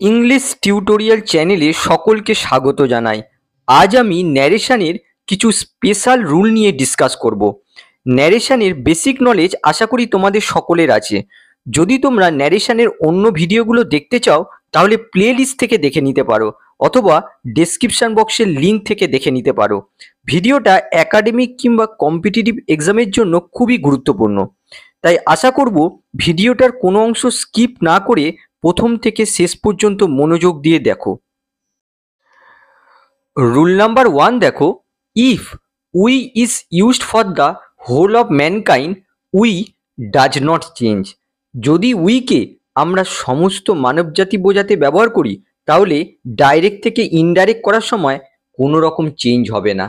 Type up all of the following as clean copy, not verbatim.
English tutorial চ্যানেলে সকলকে স্বাগত জানাই। আজ আমি ন্যারেশনের কিছু স্পেশাল রুল নিয়ে ডিসকাস করব। ন্যারেশনের বেসিক নলেজ আশা করি তোমাদের সকলের আছে। যদি তোমরা ন্যারেশনের অন্য ভিডিওগুলো দেখতে চাও তাহলে প্লেলিস্ট থেকে দেখে নিতে পারো অথবা ডেসক্রিপশন বক্সের লিঙ্ক থেকে দেখে নিতে পারো। ভিডিওটা একাডেমিক কিংবা কম্পিটিটিভ এক্সামের জন্য খুবই গুরুত্বপূর্ণ, তাই আশা করব ভিডিওটার কোনো অংশ স্কিপ না করে প্রথম থেকে শেষ পর্যন্ত মনোযোগ দিয়ে দেখো। রুল নাম্বার 1 দেখো, if we is used for the whole of mankind we does not change. যদি উইকে আমরা সমস্ত মানবজাতি বোঝাতে ব্যবহার করি তাহলে ডাইরেক্ট থেকে ইনডাইরেক্ট করার সময় কোনো রকম চেঞ্জ হবে না।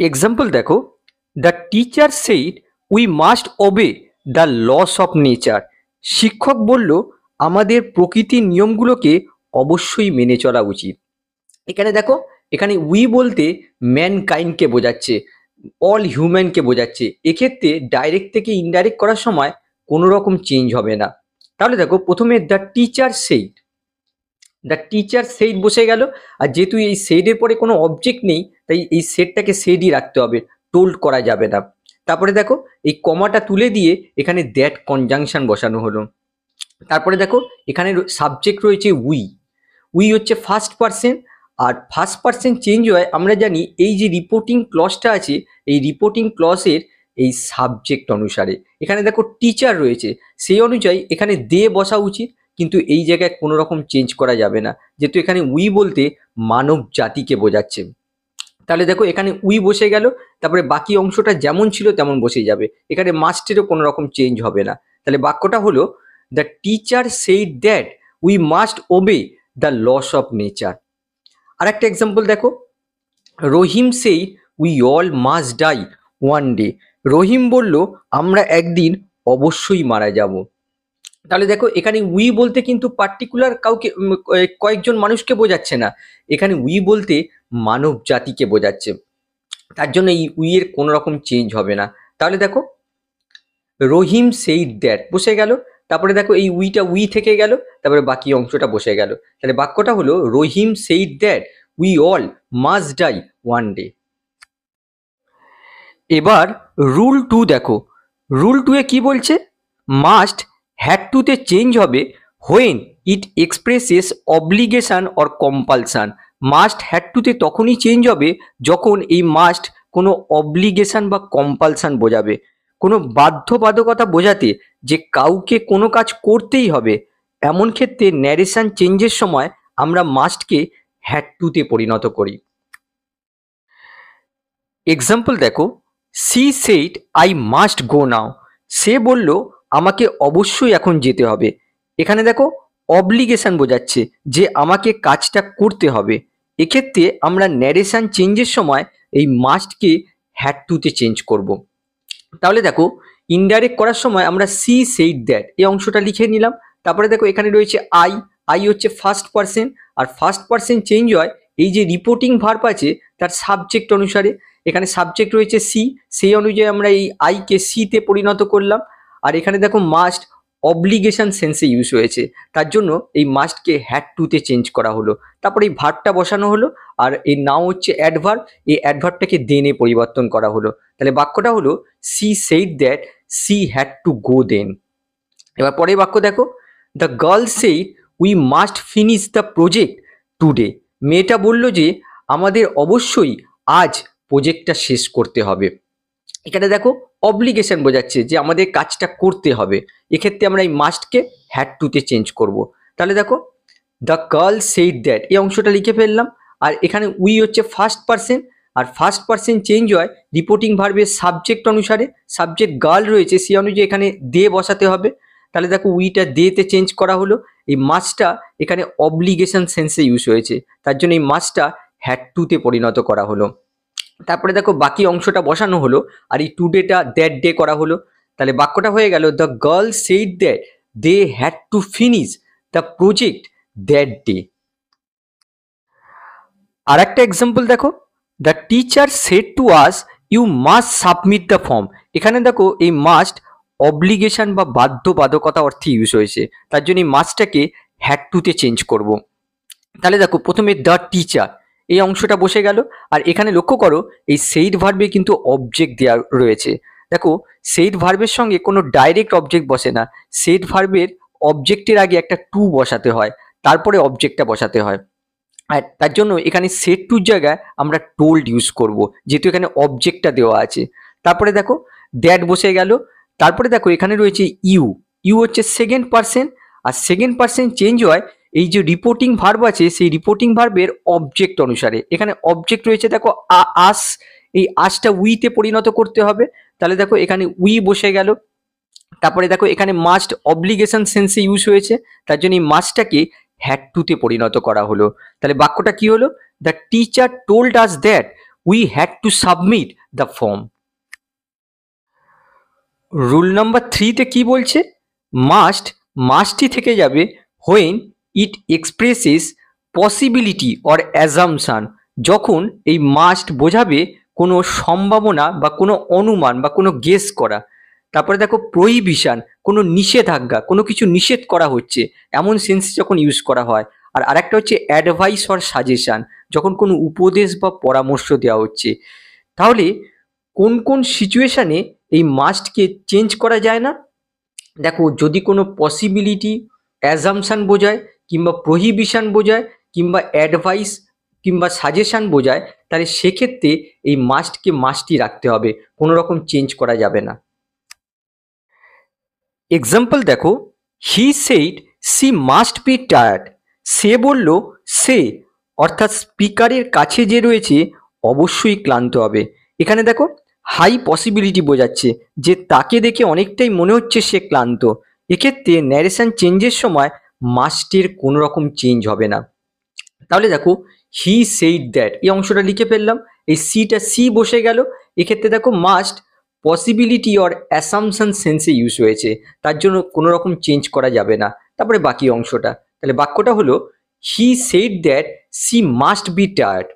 এক্সাম্পল দেখো, the teacher said we must obey the laws of nature. শিক্ষক বলল আমাদের প্রকৃতির নিয়মগুলোকে অবশ্যই মেনে চলা উচিত। এখানে দেখো, এখানে উই বলতে ম্যানকাইন্ডকে বোঝাচ্ছে, অল হিউম্যানকে বোঝাচ্ছে। এক্ষেত্রে ডাইরেক্ট থেকে ইনডাইরেক্ট করার সময় কোনো রকম চেঞ্জ হবে না। তাহলে দেখো, প্রথমে the teacher said, the teacher said বসে গেল, আর যেহেতু এই সেইডের পরে কোনো অবজেক্ট নেই তাই এই সেটটাকে সেইডই রাখতে হবে, টোল্ড করা যাবে না। তারপরে দেখো, এই কমাটা তুলে দিয়ে এখানে দ্যাট কনজাংশন বসানো হলো। তারপরে দেখো, এখানে সাবজেক্ট রয়েছে উই। উই হচ্ছে ফার্স্ট পার্সন, আর ফার্স্ট পার্সন চেঞ্জ হয় আমরা জানি এই যে রিপোর্টিং ক্লজটা আছে এই রিপোর্টিং ক্লজের এই সাবজেক্ট অনুসারে। এখানে দেখো টিচার রয়েছে, সেই অনুযায়ী এখানে দে বসা উচিত, কিন্তু এই জায়গায় কোনো রকম চেঞ্জ করা যাবে না যেহেতু এখানে উই বলতে মানব জাতিকে বোঝাচ্ছে। তাহলে দেখো, এখানে উই বসে গেল, তারপরে বাকি অংশটা যেমন ছিল তেমন বসে যাবে, এখানে মাস্টেরও কোনো রকম চেঞ্জ হবে না। তাহলে বাক্যটা হলো, the teacher said that we must obey the laws of nature. আর একটা এক্সাম্পল দেখো, Rahim said we all must die one day. Rahim বলল আমরা একদিন অবশ্যই মারা যাব। তাহলে দেখো, এখানে উই বলতে কিন্তু পার্টিকুলার কাউকে কয়েকজন মানুষকে বোঝাচ্ছে না, এখানে উই বলতে মানব জাতিকে বোঝাচ্ছে। তার জন্য এই উই এর কোনো রকম চেঞ্জ হবে না। তাহলে দেখো, রহিম সেইড দ্যাট বসে গেল, তারপরে দেখো এই উইটা উই থেকে গেল, তারপরে বাকি অংশটা বসে গেল। তাহলে বাক্যটা হলো, Rahim said that we all must die one day. এবার রুল 2 দেখো, রুল 2 এ কি বলছে, মাস্ট হ্যাড টুতে চেঞ্জ হবে when it expresses obligation or compulsion. Must had টুতে তখনই চেঞ্জ হবে যখন এই মাস্ট কোনো অব্লিগেশন বা কম্পালশন বোঝাবে, কোনো বাধ্যবাধকতা বোঝাতে যে কাউকে কোনো কাজ করতেই হবে। এমন ক্ষেত্রে ন্যারেশন চেঞ্জের সময় আমরা মাস্টকে হ্যাড টুতে পরিণত করি। এক্সাম্পল দেখো, she said I must go now. সে বলল আমাকে অবশ্যই এখন যেতে হবে। এখানে দেখো, অব্লিগেশন বোঝাচ্ছে যে আমাকে কাজটা করতে হবে। এক্ষেত্রে আমরা ন্যারেশন চেঞ্জের সময় এই মাস্টকে হ্যাড টুতে চেঞ্জ করব। তাহলে দেখো, ইনডাইরেক্ট করার সময় আমরা সি সেইড দ্যাট এই অংশটা লিখে নিলাম। তারপরে দেখো, এখানে রয়েছে আই। আই হচ্ছে ফার্স্ট পার্সন, আর ফার্স্ট পার্সন চেঞ্জ হয় এই যে রিপোর্টিং ভার্ব আছে তার সাবজেক্ট অনুসারে। এখানে সাবজেক্ট রয়েছে সি, সেই অনুযায়ী আমরা এই আইকে সিতে পরিণত করলাম। আর এখানে দেখো, মাস্ট অব্লিগেশন সেন্সে ইউজ হয়েছে, তার জন্য এই মাস্টকে হ্যাড টুতে চেঞ্জ করা হলো। তারপরে এই ভার্বটা বসানো হলো, আর এই নাও হচ্ছে অ্যাডভার্ব, এই অ্যাডভার্বটাকে দেনে পরিবর্তন করা হলো। তাহলে বাক্যটা হলো, she said that she had to go then. এবার পরের বাক্য দেখো, the girl said we must finish the project today. মেয়েটা বলল যে আমাদের অবশ্যই আজ প্রজেক্টটা শেষ করতে হবে। এখানে দেখো, অব্লিগেশন বোঝাচ্ছে যে আমাদের কাজটা করতে হবে, এক্ষেত্রে আমরা এই মাস্টকে হ্যাড টুতে চেঞ্জ করব। তাহলে দেখো, দ্য গার্ল সেইড দ্যাট এই অংশটা লিখে ফেললাম। আর এখানে উই হচ্ছে ফার্স্ট পার্সন, আর ফার্স্ট পার্সন চেঞ্জ হয় রিপোর্টিং ভার্বের সাবজেক্ট অনুসারে। সাবজেক্ট গার্ল রয়েছে, সেই অনুযায়ী এখানে দে বসাতে হবে। তাহলে দেখো, উইটা দেতে চেঞ্জ করা হলো। এই মাস্টটা এখানে অব্লিগেশন সেন্সে ইউজ হয়েছে, তার জন্য এই মাস্টটা হ্যাড টুতে পরিণত করা হলো। তারপরে দেখো, বাকি অংশটা বসানো হলো, আর এই টুডেটা দ্যাট ডে করা হলো। তাহলে বাক্যটা হয়ে গেল, the girl said that they had to finish the project that day. আর একটা এক্সাম্পল দেখো, the teacher said to us you must submit the form. এখানে দেখো, এই মাস্ট অব্লিগেশন বা বাধ্যবাধকতা অর্থে ইউজ হয়েছে, তার জন্য এই মাস্টটাকে হ্যাড টুতে চেঞ্জ করব। তাহলে দেখো প্রথমে দ্য টিচার এই অংশটা বসে গেল, আর এখানে লক্ষ্য করো এই সেইড ভার্বে কিন্তু অবজেক্ট দেওয়া রয়েছে। দেখো সেইড ভার্বের সঙ্গে কোনো ডাইরেক্ট অবজেক্ট বসে না, সেইড ভার্বের অবজেক্টের আগে একটা টু বসাতে হয়, তারপরে অবজেক্টটা বসাতে হয়। আর তার জন্য এখানে সেট টুর জায়গায় আমরা টোল্ড ইউজ করব, যেহেতু এখানে অবজেক্টটা দেওয়া আছে। তারপরে দেখো দ্যাট বসে গেল, তারপরে দেখো এখানে রয়েছে ইউ। ইউ হচ্ছে সেকেন্ড পার্সন, আর সেকেন্ড পার্সন চেঞ্জ হয় এই যে রিপোর্টিং ভার্ব আছে সেই রিপোর্টিং ভার্বের অবজেক্ট অনুসারে। এখানে অবজেক্ট রয়েছে দেখো আস, এই আসটা উইতে পরিণত করতে হবে, তাহলে দেখো এখানে উই বসে গেল। তারপরে দেখো এখানে মাস্ট অব্লিগেশন সেন্সে ইউজ হয়েছে, তার জন্য এই মাস্টটাকে হ্যাড টুতে পরিণত করা হলো। তাহলে বাক্যটা কি হলো? The teacher told us that we had to submit the form. Rule number 3তে কি বলছে? মাস্টই থেকে যাবে when it expresses possibility or assumption, যখন এই মাস্ট বোঝাবে কোনো সম্ভাবনা বা কোনো অনুমান বা কোনো গেস করা। তারপরে দেখো প্রহিবিশন, কোনো নিষেধাজ্ঞা, কোনো কিছু নিষেধ করা হচ্ছে এমন সেন্স যখন ইউজ করা হয়। আর আরেকটা হচ্ছে অ্যাডভাইস অর সাজেশন, যখন কোনো উপদেশ বা পরামর্শ দেওয়া হচ্ছে। তাহলে কোন কোন সিচুয়েশানে এই মাস্টকে চেঞ্জ করা যায় না? দেখো যদি কোনো পসিবিলিটি, অ্যাজাম্পশান বোঝায়, কিংবা প্রহিবিশন বোঝায়, কিংবা অ্যাডভাইস কিংবা সাজেশান বোঝায়, তাহলে সেক্ষেত্রে এই মাস্টকে মাস্টই রাখতে হবে, কোনো রকম চেঞ্জ করা যাবে না। এক্সাম্পল দেখো, he said she must be tired. সে বলল, সে অর্থাৎ স্পিকারের কাছে যে রয়েছে অবশ্যই ক্লান্ত হবে। এখানে দেখো হাই পসিবিলিটি বোঝাচ্ছে যে তাকে দেখে অনেকটাই মনে হচ্ছে সে ক্লান্ত। এক্ষেত্রে ন্যারেশন চেঞ্জের সময় মাস্টের কোনো রকম চেঞ্জ হবে না। তাহলে দেখো হি সেইড দ্যাট এই অংশটা লিখে ফেললাম, এই সিটা সি বসে গেল। এক্ষেত্রে দেখো মাস্ট পসিবিলিটি অর অ্যাসাম্পশন সেন্সে ইউজ হয়েছে, তার জন্য কোনো রকম চেঞ্জ করা যাবে না। তারপরে বাকি অংশটা, তাহলে বাক্যটা হলো he said that she must be tired.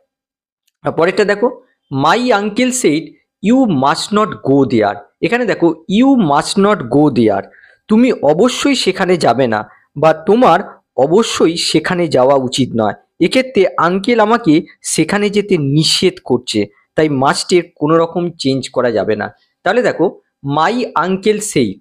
আর পরেরটা দেখো, my uncle said you must not go there. এখানে দেখো you must not go there, তুমি অবশ্যই সেখানে যাবে না, বা তোমার অবশ্যই সেখানে যাওয়া উচিত নয়। এক্ষেত্রে আঙ্কেল আমাকে সেখানে যেতে নিষেধ করছে, তাই মাস্টের কোনো রকম চেঞ্জ করা যাবে না। তাহলে দেখো মাই আঙ্কেল সেইড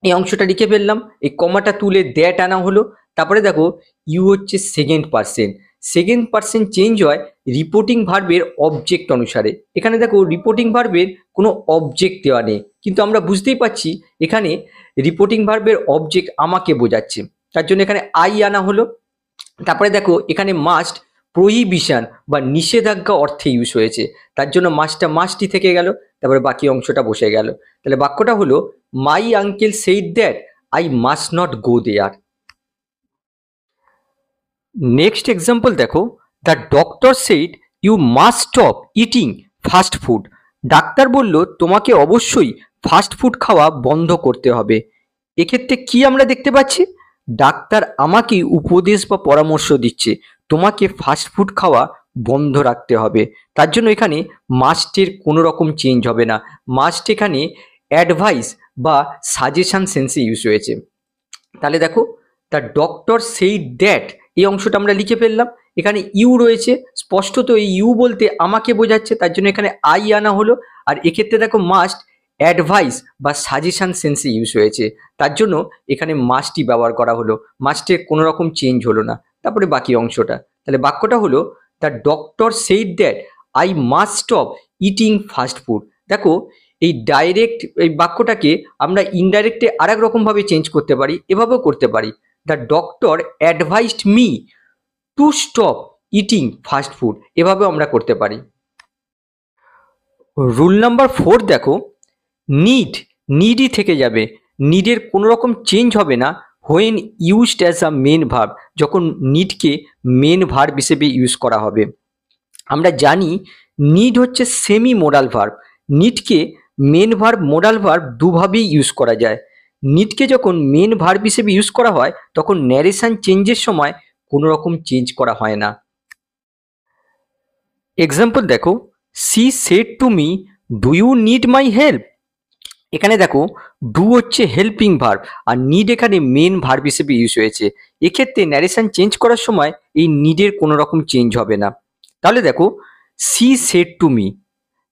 এই অংশটা লিখে ফেললাম, এই কমাটা তুলে দ্যাট আনা হলো। তারপরে দেখো ইউ হচ্ছে সেকেন্ড পার্সন চেঞ্জ হয় রিপোর্টিং ভার্বের অবজেক্ট অনুসারে। এখানে দেখো রিপোর্টিং ভার্বের কোনো অবজেক্ট দেওয়া নেই, কিন্তু আমরা বুঝতেই পারছি এখানে রিপোর্টিং ভার্বের অবজেক্ট আমাকে বোঝাচ্ছে, তার জন্য এখানে আই আনা হলো। তারপরে দেখো এখানে মাস্ট প্রহিবিশন বা নিষেধাজ্ঞা অর্থে ইউজ হয়েছে, তার জন্য মাস্টই থেকে গেল। তারপরে বাকি অংশটা বসে গেল। তাহলে বাক্যটা হলো my uncle said that I must not go there. Next example দেখো, the doctor said you must stop eating fast food. ডাক্তার বলল তোমাকে অবশ্যই ফাস্ট ফুড খাওয়া বন্ধ করতে হবে। এক্ষেত্রে কি আমরা দেখতে পাচ্ছি? ডাক্তার আমাকে উপদেশ বা পরামর্শ দিচ্ছে তোমাকে ফাস্ট ফুড খাওয়া বন্ধ রাখতে হবে, তার জন্য এখানে মাস্টের কোনো রকম চেঞ্জ হবে না। মাস্ট এখানে অ্যাডভাইস বা সাজেশন সেন্সে ইউজ হয়েছে। তাহলে দেখো দ্য ডক্টর সেইড দ্যাট এই অংশটা আমরা লিখে ফেললাম, এখানে ইউ রয়েছে, স্পষ্টত এই ইউ বলতে আমাকে বোঝাচ্ছে, তার জন্য এখানে আই আনা হলো। আর এক্ষেত্রে দেখো মাস্ট অ্যাডভাইস বা সাজেশন সেন্সে ইউজ হয়েছে, তার জন্য এখানে মাস্টই ব্যবহার করা হলো, মাস্টের কোনো রকম চেঞ্জ হলো না। তারপরে বাকি অংশটা, তাহলে বাক্যটা হলো the doctor said that I must stop eating fast food. দেখো এই ডাইরেক্ট এই বাক্যটাকে আমরা ইনডাইরেক্টে আর এক রকমভাবে চেঞ্জ করতে পারি, এভাবেও করতে পারি, the doctor advised me to stop eating fast food, এভাবেও আমরা করতে পারি। রুল নাম্বার 4 দেখো, নিডই থেকে যাবে, নিডের কোনো রকম চেঞ্জ হবে না when used as a main verb, যখন নিডকে মেন ভার্ব হিসেবে ইউজ করা হবে। আমরা জানি নিড হচ্ছে সেমি মোডাল ভার্ব, নিডকে মেন ভার্ব মোডাল ভার্ব দুভাবেই ইউজ করা যায়। নিডকে যখন মেন ভার্ব হিসেবে ইউজ করা হয় তখন ন্যারেশন চেঞ্জের সময় কোনো রকম চেঞ্জ করা হয় না। এক্সাম্পল দেখো, she said to me do you need my help. এখানে দেখো ডু হচ্ছে হেল্পিং ভার্ব আর নিড এখানে মেন ভার্ব হিসেবে ইউজ হয়েছে। এক্ষেত্রে ন্যারেশন চেঞ্জ করার সময় এই নিডের কোনো রকম চেঞ্জ হবে না। তাহলে দেখো সি সেড টু মি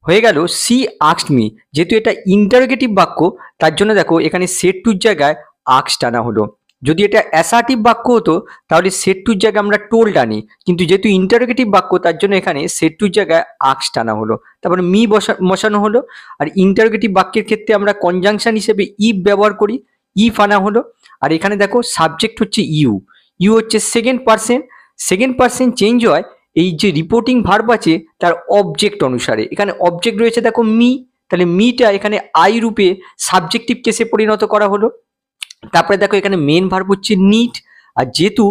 হয়ে গেল সি আস্কড মি, যেহেতু এটা ইন্টারোগেটিভ বাক্য তার জন্য দেখো এখানে সেড টুর জায়গায় আস্কড আনা হলো। যদি এটা অ্যাসার্টিভ বাক্য হতো তাহলে সেড টুর জায়গায় আমরা টোল্ড আনি, কিন্তু যেহেতু ইন্টারোগেটিভ বাক্য তার জন্য এখানে সেড টুর জায়গায় আস্কড আনা হলো, তারপরে মি বসানো হলো। আর ইন্টারোগেটিভ বাক্যের ক্ষেত্রে আমরা কনজাংশন হিসেবে ইফ ব্যবহার করি, ইফ আনা হলো। আর এখানে দেখো সাবজেক্ট হচ্ছে ইউ, ইউ হচ্ছে second person, second person change হয় এই যে রিপোর্টিং ভার্ব আছে তার অবজেক্ট অনুসারে। এখানে অবজেক্ট রয়েছে দেখো মি, তাহলে মিটা এখানে আই রূপে সাবজেক্টিভ কেসে পরিণত করা হলো। তারপরে দেখো এখানে মেন ভার্ব হচ্ছে নিড, আর যেহেতু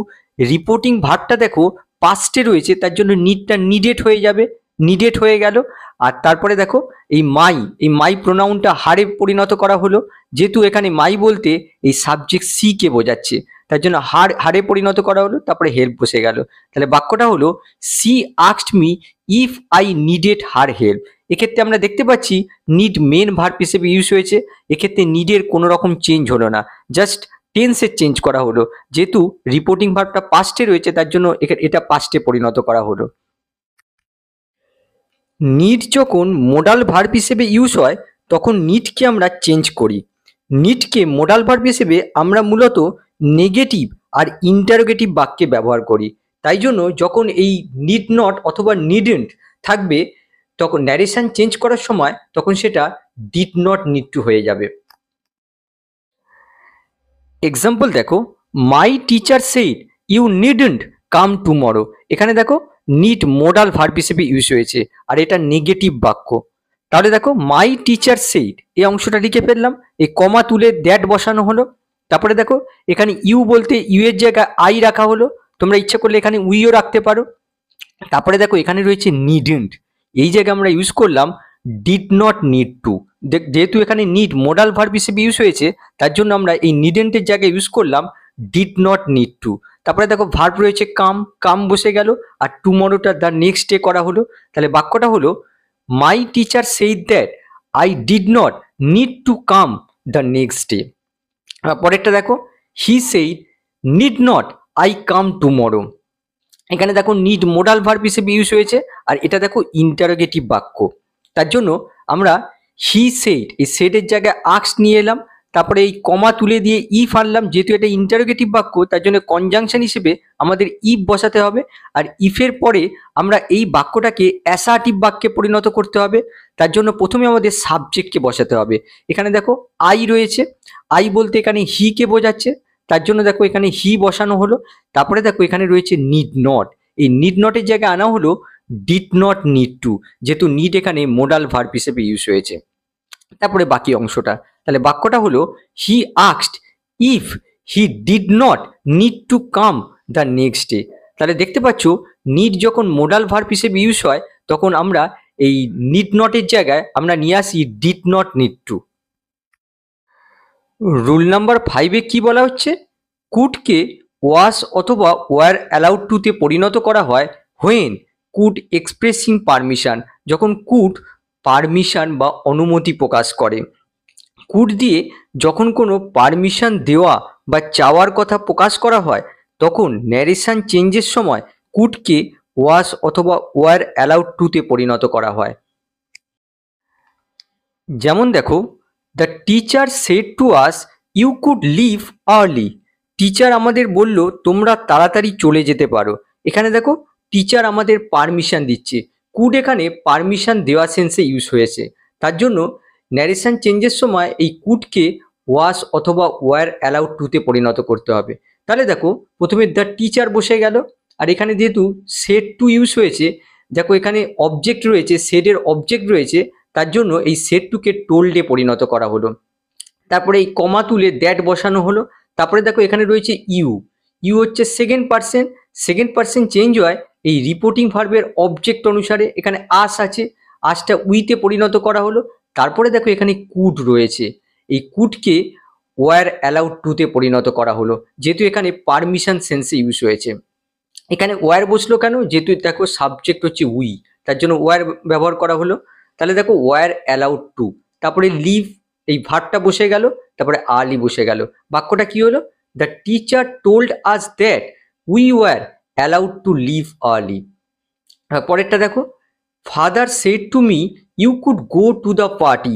রিপোর্টিং ভার্বটা দেখো পাস্টে রয়েছে তার জন্য নিডটা নিডেড হয়ে যাবে, নিডেড হয়ে গেল। আর তারপরে দেখো এই মাই প্রোনাউনটা হারে পরিণত করা হলো, যেহেতু এখানে মাই বলতে এই সাবজেক্ট সি কে বোঝাচ্ছে তার জন্য হারে পরিণত করা হলো, তারপরে হেল্প বসে গেল। তাহলে বাক্যটা হলো she asked me if I needed her help. এক্ষেত্রে আমরা দেখতে পাচ্ছি নিড মেন ভার্ব হিসেবে ইউজ হয়েছে, এক্ষেত্রে নিডের কোনো রকম চেঞ্জ হলো না, জাস্ট টেন্সের চেঞ্জ করা হলো। যেহেতু রিপোর্টিং ভার্বটা পাস্টে রয়েছে তার জন্য এটা পাস্টে পরিণত করা হলো। নিড যখন মোডাল ভার্ব হিসেবে ইউজ হয় তখন নিডকে আমরা চেঞ্জ করি। নিডকে মোডাল ভার্ব হিসেবে আমরা মূলত নেগেটিভ আর ইন্টারোগেটিভ বাক্যে ব্যবহার করি। তাই জন্য যখন এই নিড নট অথবা নিডেন্ট থাকবে তখন ন্যারেশন চেঞ্জ করার সময় তখন সেটা ডিড নট নিড টু হয়ে যাবে। এক্সাম্পল দেখো, my teacher said you needn't come tomorrow. এখানে দেখো নিড মোডাল ভার্ব হিসেবে ইউজ হয়েছে আর এটা নেগেটিভ বাক্য। তাহলে দেখো মাই টিচার সেইড এই অংশটা লিখে ফেললাম, এই কমা তুলে দ্যাট বসানো হলো। তারপরে দেখো এখানে ইউ বলতে ইউ এর জায়গায় আই রাখা হলো, তোমরা ইচ্ছা করলে এখানে উইও রাখতে পারো। তারপরে দেখো এখানে রয়েছে নিডন্ট, এই জায়গায় আমরা ইউজ করলাম ডিড নট নিড টু। যেহেতু এখানে নিড মোডাল ভার্ব হিসেবে ইউজ হয়েছে তার জন্য আমরা এই নিডেন্টের জায়গায় ইউজ করলাম ডিড নট নিড টু। তারপরে দেখো ভার্ব রয়েছে কাম, কাম বসে গেল আর টুমরোটা দ্য নেক্সট ডে করা হলো। তাহলে বাক্যটা হলো my teacher said that I did not need to come the next day. পরেরটা দেখো he said need not I come tomorrow. এখানে দেখো নিড মোডাল ভার্ব হিসেবে ইউজ হয়েছে আর এটা দেখো ইন্টারোগেটিভ বাক্য, তার জন্য আমরা হি সেড এই সেডের জায়গায় আস্কড নিয়ে এলাম, তারপরে এই কমা তুলে দিয়ে ইফ আনলাম। যেহেতু এটা ইন্টারোগেটিভ বাক্য তার জন্য কনজাংশন হিসেবে আমাদের ইফ বসাতে হবে, আর ইফের পরে আমরা এই বাক্যটাকে অ্যাসার্টিভ বাক্যে পরিণত করতে হবে। তার জন্য প্রথমে আমাদের সাবজেক্টকে বসাতে হবে। এখানে দেখো আই রয়েছে, আই বলতে এখানে হি কে বোঝাচ্ছে তার জন্য দেখো এখানে হি বসানো হলো। তারপরে দেখো এখানে রয়েছে নিড নট, এই নিড নটের জায়গায় আনা হলো ডিড নট নিড টু, যেহেতু নিড এখানে মোডাল ভার্ব হিসেবে ইউজ হয়েছে। তারপরে বাকি অংশটা, তাহলে বাক্যটা হলো he asked if he did not need to come the next day. তাহলে দেখতে পাচ্ছ নিড যখন মোডাল ভার্ব হিসেবে ইউজ হয় তখন আমরা এই নিড নটের জায়গায় আমরা নিয়ে আসি did not need to. Rule number 5-এ কি বলা হচ্ছে, কুডকে ওয়াস অথবা ওয়ার অ্যালাউড টুতে পরিণত করা হয় হোয়েন কুড এক্সপ্রেসিং পারমিশন, যখন কুড পারমিশন বা অনুমতি প্রকাশ করে। কুড দিয়ে যখন কোনো পারমিশন দেওয়া বা চাওয়ার কথা প্রকাশ করা হয় তখন ন্যারেশন চেঞ্জের সময় কুডকে ওয়াস অথবা ওয়ার অ্যালাউড টুতে পরিণত করা হয়। যেমন দেখো, the teacher said to us you could leave early. Teacher আমাদের বলল তোমরা তাড়াতাড়ি চলে যেতে পারো। এখানে দেখো টিচার আমাদের পারমিশন দিচ্ছে, কুড এখানে পারমিশন দেওয়া সেন্সে ইউজ হয়েছে, তার জন্য ন্যারেশন চেঞ্জের সময় এই কুডকে ওয়াস অথবা ওয়ার অ্যালাউড টুতে পরিণত করতে হবে। তাহলে দেখো প্রথমে দ্য টিচার বসে গেল, আর এখানে যেহেতু সেড টু ইউজ হয়েছে, দেখো এখানে অবজেক্ট রয়েছে, সেডের অবজেক্ট রয়েছে, তার জন্য এই সেড টুকে টোল্ডে পরিণত করা হলো। তারপরে এই কমা তুলে দ্যাট বসানো হলো। তারপরে দেখো এখানে রয়েছে ইউ, ইউ হচ্ছে second person, second person change হয় এই রিপোর্টিং ভার্বের অবজেক্ট অনুসারে। এখানে আস আছে, আসটা উইতে পরিণত করা হলো। তারপরে দেখো এখানে কুড রয়েছে, এই কুডকে ওয়ার অ্যালাউড টুতে পরিণত করা হলো, যেহেতু এখানে পারমিশন সেন্সে ইউজ হয়েছে। এখানে ওয়ার বসলো কেন, যেহেতু দেখো সাবজেক্ট হচ্ছে উই, তার জন্য ওয়ার ব্যবহার করা হলো। তাহলে দেখো ওয়ার অ্যালাউড টু, তারপরে লিভ এই ভার্বটা বসে গেল, তারপরে আর্লি বসে গেল। বাক্যটা কি হলো? The teacher told us that we were allowed to leave early. পরেরটা দেখো, father said to me you could go to the party.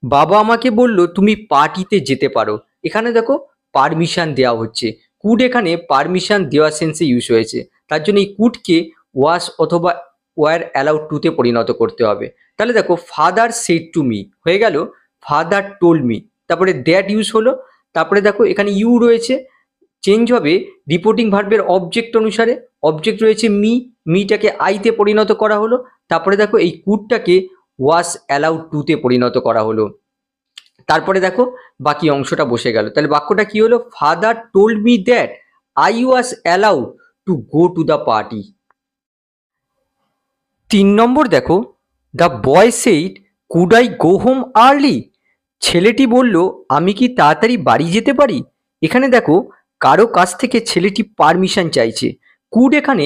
বাবা আমাকে বলল তুমি পার্টিতে যেতে পারো। এখানে দেখো পারমিশন দেওয়া হচ্ছে। কুড এখানে পারমিশন দেওয়া সেন্সে ইউজ হয়েছে, তার জন্য এই কুডকে ওয়াস অথবা ওয়ার অ্যালাউড টুতে পরিণত করতে হবে। তাহলে দেখো ফাদার সেড টু মি হয়ে গেল ফাদার টোল্ড মি, তারপরে দ্যাট ইউজ হলো, তারপরে দেখো এখানে ইউ রয়েছে, চেঞ্জ হবে রিপোর্টিং ভার্বের অবজেক্ট অনুসারে। অবজেক্ট রয়েছে মি, মিটাকে আইতে পরিণত করা হলো, তারপরে দেখো এই কুডটাকে ওয়াস অ্যালাউড টুতে পরিণত করা হলো। তারপরে দেখো বাকি অংশটা বসে গেল। তাহলে বাক্যটা কি হলো? Father told me that I was allowed to go to the party. 3 নম্বর দেখো, the boy said could I go home early. ছেলেটি বলল আমি কি তাড়াতাড়ি বাড়ি যেতে পারি। এখানে দেখো কারো কাছ থেকে ছেলেটি পারমিশন চাইছে। কুড এখানে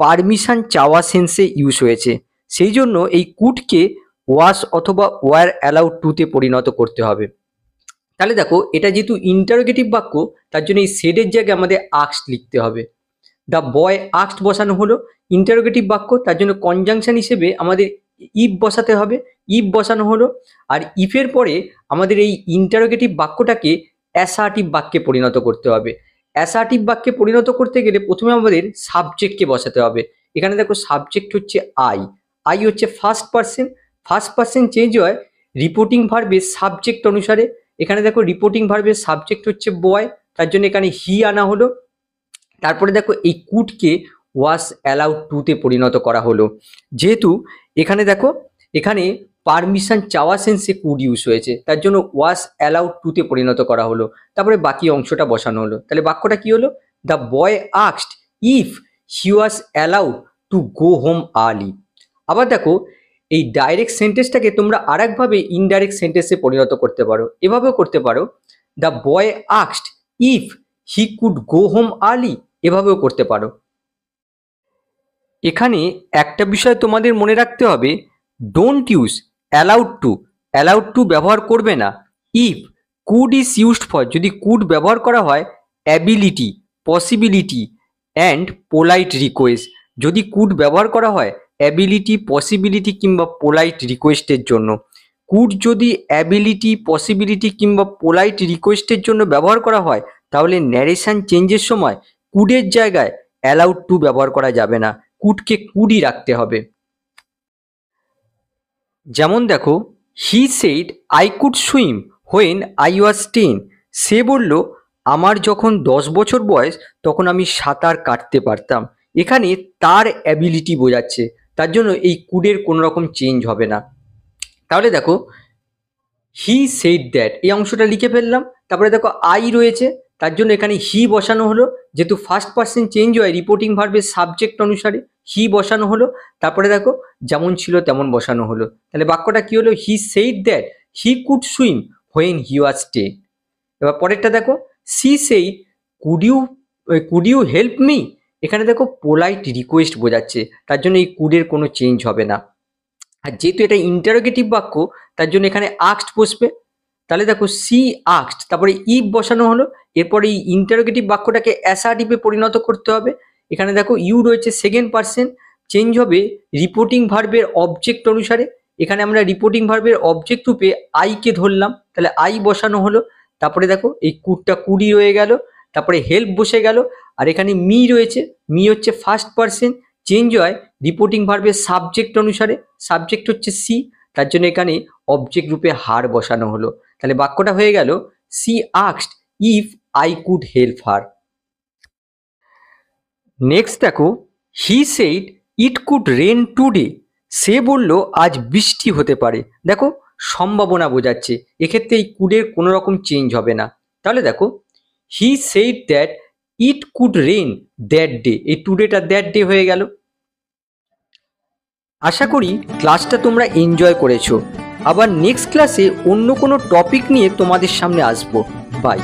পারমিশন চাওয়া সেন্সে ইউজ হয়েছে, সেই জন্য এই কুডকে ওয়াস অথবা ওয়ার অ্যালাউড টুতে পরিণত করতে হবে। তাহলে দেখো এটা যেহেতু ইন্টারোগেটিভ বাক্য, তার জন্য এই সেডের জায়গায় আমাদের আক্সড লিখতে হবে। দ্য বয় আক্সড বসানো হলো, ইন্টারোগেটিভ বাক্য, তার জন্য কনজাংশন হিসেবে আমাদের ইফ বসাতে হবে। ইফ বসানো হলো, আর ইফের পরে আমাদের এই ইন্টারোগেটিভ বাক্যটাকে অ্যাসার্টিভ বাক্যে পরিণত করতে হবে। অ্যাসার্টিভ বাক্যে পরিণত করতে গেলে প্রথমে আমাদের সাবজেক্টকে বসাতে হবে। এখানে দেখো সাবজেক্ট হচ্ছে আই, আই হচ্ছে first person. First person change হয় রিপোর্টিং ভার্বের সাবজেক্ট অনুসারে। এখানে দেখো রিপোর্টিং ভার্বের সাবজেক্ট হচ্ছে বয়, তার জন্য এখানে হি আনা হলো। তারপরে দেখো এই কুডকে ওয়াস অ্যালাউড টুতে পরিণত করা হলো, যেহেতু এখানে দেখো এখানে পারমিশন চাওয়া সেন্সে কুড ইউজ হয়েছে, তার জন্য ওয়াস অ্যালাউড টুতে পরিণত করা হলো। তারপরে বাকি অংশটা বসানো হলো। তাহলে বাক্যটা কি হলো? The boy asked if he was allowed to go home early. আবার দেখো এই ডাইরেক্ট সেন্টেন্সটাকে তোমরা আরেকভাবে ইনডাইরেক্ট সেন্টেন্সে পরিণত করতে পারো, এভাবেও করতে পারো, the boy asked if he could go home early, এভাবেও করতে পারো। এখানে একটা বিষয় তোমাদের মনে রাখতে হবে, don't use allowed to. Allowed to ব্যবহার করবে না। If could is used for, যদি কুড ব্যবহার করা হয় ability, possibility and polite request. যদি কুড ব্যবহার করা হয় অ্যাবিলিটি, পসিবিলিটি কিংবা পোলাইট রিকোয়েস্টের জন্য। কুড যদি অ্যাবিলিটি, পসিবিলিটি কিংবা পোলাইট রিকোয়েস্টের জন্য ব্যবহার করা হয়, তাহলে ন্যারেশন চেঞ্জের সময় কুডের জায়গায় অ্যালাউড টু ব্যবহার করা যাবে না, কুডকে কুডই রাখতে হবে। যেমন দেখো, he said I could swim when I was 10। সে বলল আমার যখন 10 বছর বয়স তখন আমি সাঁতার কাটতে পারতাম। এখানে তার অ্যাবিলিটি বোঝাচ্ছে, তার জন্য এই কুডের কোনো রকম চেঞ্জ হবে না। তাহলে দেখো হি সেইড দ্যাট, এই অংশটা লিখে ফেললাম। তারপরে দেখো আই রয়েছে, তার জন্য এখানে হি বসানো হলো, যেহেতু ফার্স্ট পার্সন চেঞ্জ হয় রিপোর্টিং ভার্বের সাবজেক্ট অনুসারে, হি বসানো হলো। তারপরে দেখো যেমন ছিল তেমন বসানো হলো। তাহলে বাক্যটা কি হলো? He said that he could swim when he was 10। এবার পরেরটা দেখো, she said could you help me. এখানে দেখো পোলাইট রিকোয়েস্ট বোঝাচ্ছে, তার জন্য এই কুডের কোনো চেঞ্জ হবে না। আর যেহেতু এটা ইন্টারোগেটিভ বাক্য, তার জন্য এখানে আক্সড বসবে। তাহলে দেখো সি আক্সড, তারপরে ইফ বসানো হলো। এরপরে এই ইন্টারোগেটিভ বাক্যটাকে অ্যাসার্টিভে পরিণত করতে হবে। এখানে দেখো ইউ রয়েছে সেকেন্ড পার্সন, চেঞ্জ হবে রিপোর্টিং ভার্বের অবজেক্ট অনুসারে। এখানে আমরা রিপোর্টিং ভার্বের অবজেক্ট রূপে আইকে ধরলাম, তাহলে আই বসানো হলো। তারপরে দেখো এই কুডটা কুডি রয়ে গেল, তারপরে হেল্প বসে গেল। আর এখানে মি রয়েছে, মি হচ্ছে ফার্স্ট পার্সন, চেঞ্জ হয় রিপোর্টিং ভার্বের সাবজেক্ট অনুসারে। সাবজেক্ট হচ্ছে সি, তার জন্য এখানে অবজেক্ট রূপে হার বসানো হলো। তাহলে বাক্যটা হয়ে গেল she asked if I could help her. Next দেখো, he said it could rain today. সে বলল আজ বৃষ্টি হতে পারে। দেখো সম্ভাবনা বোঝাচ্ছে, এক্ষেত্রে এই কুডের কোনো রকম চেঞ্জ হবে না। তাহলে দেখো he said that it could rain that day, এই টুডেটা দ্যাট ডে হয়ে গেল। আশা করি ক্লাসটা তোমরা এনজয় করেছো। আবার নেক্সট ক্লাসে অন্য কোনো টপিক নিয়ে তোমাদের সামনে আসবো। বাই।